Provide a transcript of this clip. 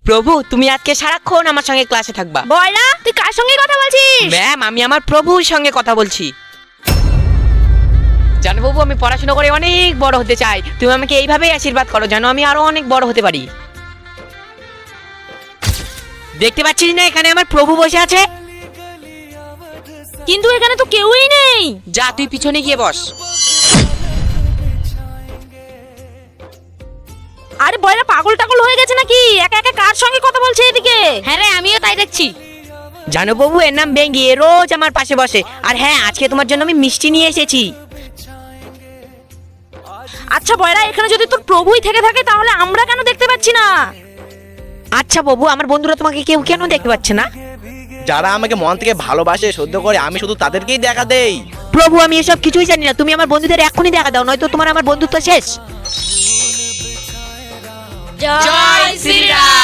প্রভু তুমি আজকে সারাক্ষণ আমার সঙ্গে ক্লাসে থাকবা। বয়রা, তুই কার সঙ্গে কথা বলছিস? ম্যাম, আমি আমার প্রভুর সঙ্গে কথা বলছি। জানো বাবু, আমি পড়াশোনা করে অনেক বড় হতে চাই। তুমি আমাকে এইভাবেই আশীর্বাদ করো যেন আমি আরো অনেক বড় হতে পারি। দেখতে পাচ্ছিস না এখানে আমার প্রভু বসে আছে? কিন্তু এখানে তো কেউই নেই। যা, তুই পিছনে গিয়ে বস। আরে বয়রা পাগল টাগল হয়ে গেছে নাকি? একা একা কার সঙ্গে কথা বলছে এদিকে? হ্যাঁ রে, আমিও তাই দেখছি। জানো বাবু, এর নাম বেঙ্গি, এ রোজ আমার পাশে বসে। আর হ্যাঁ, আজকে তোমার জন্য আমি মিষ্টি নিয়ে এসেছি। আচ্ছা বয়রা, এখানে যদি তোর প্রভুই থেকে থাকে তাহলে আমরা কেন দেখতে পাচ্ছি না? আচ্ছা বাবু, আমার বন্ধুরা তোমাকে কেউ কেন দেখতে পাচ্ছে না? যারা আমাকে মন থেকে ভালোবাসে, সহ্য করে, আমি শুধু তাদেরকেই দেখা দেই। প্রভু, আমি এসব কিছুই জানি না। তুমি আমার বন্ধুদের এখনই দেখা দাও, নয়তো তোমার আমার বন্ধুত্ব শেষ। জয় শ্রীরাম।